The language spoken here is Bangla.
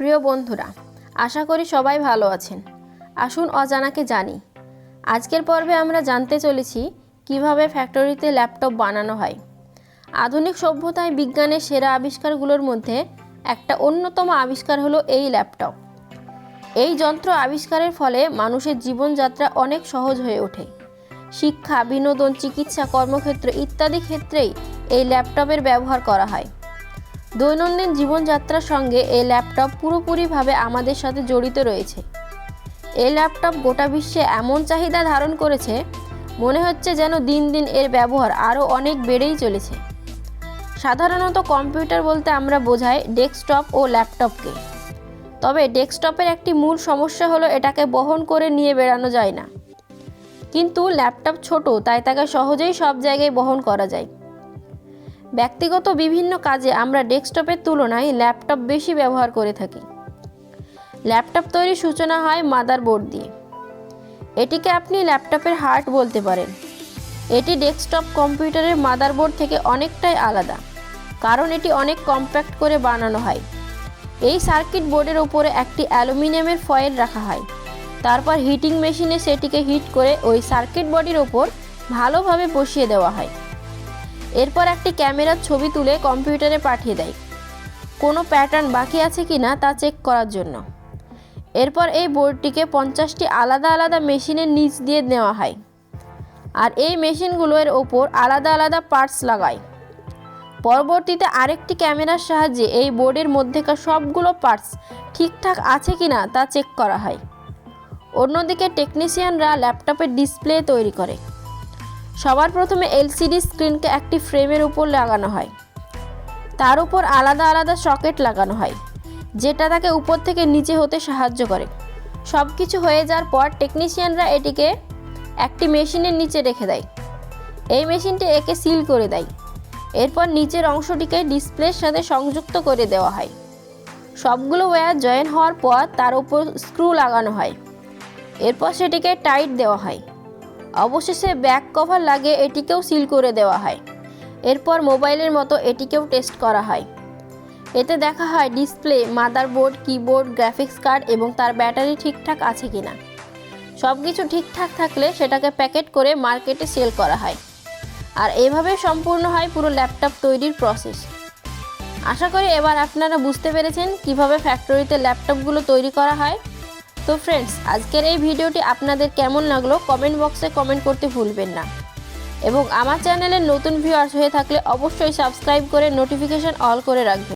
প্রিয় বন্ধুরা, আশা করি সবাই ভালো আছেন। আসুন অজানাকে জানি। আজকের পর্বে আমরা জানতে চলেছি কিভাবে ফ্যাক্টরিতে ল্যাপটপ বানানো হয়। আধুনিক সভ্যতায় বিজ্ঞানের সেরা আবিষ্কারগুলোর মধ্যে একটা অন্যতম আবিষ্কার হলো এই ল্যাপটপ। এই যন্ত্র আবিষ্কারের ফলে মানুষের জীবনযাত্রা অনেক সহজ হয়ে ওঠে। শিক্ষা, বিনোদন, চিকিৎসা, কর্মক্ষেত্র ইত্যাদি ক্ষেত্রেই এই ল্যাপটপের ব্যবহার করা হয়। দৈনন্দিন জীবনযাত্রার সঙ্গে এই ল্যাপটপ পুরোপুরিভাবে আমাদের সাথে জড়িত রয়েছে। এই ল্যাপটপ গোটা বিশ্বে এমন চাহিদা ধারণ করেছে, মনে হচ্ছে যেন দিন দিন এর ব্যবহার আরও অনেক বেড়েই চলেছে। সাধারণত কম্পিউটার বলতে আমরা বোঝাই ডেস্কটপ ও ল্যাপটপকে। তবে ডেস্কটপের একটি মূল সমস্যা হলো এটাকে বহন করে নিয়ে বেড়ানো যায় না। কিন্তু ল্যাপটপ ছোট, তাই তাকে সহজেই সব জায়গায় বহন করা যায়। ব্যক্তিগত বিভিন্ন কাজে আমরা ডেস্কটপের তুলনায় ল্যাপটপ বেশি ব্যবহার করে থাকি। ল্যাপটপ তৈরির সূচনা হয় মাদারবোর্ড দিয়ে। এটিকে আপনি ল্যাপটপের হার্ট বলতে পারেন। এটি ডেস্কটপ কম্পিউটারের মাদারবোর্ড থেকে অনেকটাই আলাদা, কারণ এটি অনেক কম্প্যাক্ট করে বানানো হয়। এই সার্কিট বোর্ডের উপরে একটি অ্যালুমিনিয়ামের ফয়েল রাখা হয়। তারপর হিটিং মেশিনে সেটিকে হিট করে ওই সার্কিট বডির ওপর ভালোভাবে বসিয়ে দেওয়া হয়। এরপর একটি ক্যামেরার ছবি তুলে কম্পিউটারে পাঠিয়ে দেয়, কোনো প্যাটার্ন বাকি আছে কি না তা চেক করার জন্য। এরপর এই বোর্ডটিকে 50টি আলাদা আলাদা মেশিনের নিচ দিয়ে নেওয়া হয়, আর এই মেশিনগুলোর ওপর আলাদা আলাদা পার্টস লাগায়। পরবর্তীতে আরেকটি ক্যামেরার সাহায্যে এই বোর্ডের মধ্যেকার সবগুলো পার্টস ঠিকঠাক আছে কি না তা চেক করা হয়। অন্যদিকে টেকনিশিয়ানরা ল্যাপটপের ডিসপ্লে তৈরি করে। সবার প্রথমে এলসিডি স্ক্রিনকে একটি ফ্রেমের উপর লাগানো হয়। তার উপর আলাদা আলাদা সকেট লাগানো হয়, যেটা তাকে উপর থেকে নিচে হতে সাহায্য করে। সব কিছু হয়ে যাওয়ার পর টেকনিশিয়ানরা এটিকে একটি মেশিনের নিচে রেখে দেয়। এই মেশিনটি একে সিল করে দেয়। এরপর নিচের অংশটিকে ডিসপ্লের সাথে সংযুক্ত করে দেওয়া হয়। সবগুলো ওয়্যার জয়েন হওয়ার পর তার উপর স্ক্রু লাগানো হয়। এরপর সেটিকে টাইট দেওয়া হয়। অবশেষে ব্যাক কভার লাগিয়ে এটিকেও সিল করে দেওয়া হয়। এরপর মোবাইলের মতো এটিকেও টেস্ট করা হয়। এতে দেখা হয় display, motherboard, keyboard, graphics card এবং তার ব্যাটারি ঠিকঠাক আছে কিনা। সব কিছু ঠিকঠাক থাকলে সেটাকে প্যাকেট করে মার্কেটে সেল করা হয়। আর এভাবে সম্পূর্ণ হয় পুরো ল্যাপটপ তৈরির প্রসেস। আশা করি এবার আপনারা বুঝতে পেরেছেন কিভাবে ফ্যাক্টরিতে ল্যাপটপগুলো তৈরি করা হয়। তো ফ্রেন্ডস, আজকের এই ভিডিওটি আপনাদের কেমন লাগলো কমেন্ট বক্সে কমেন্ট করতে ভুলবেন না। এবং আমার চ্যানেলের নতুন ভিউয়ার্স হয়ে থাকলে অবশ্যই সাবস্ক্রাইব করে নোটিফিকেশন অল করে রাখবেন।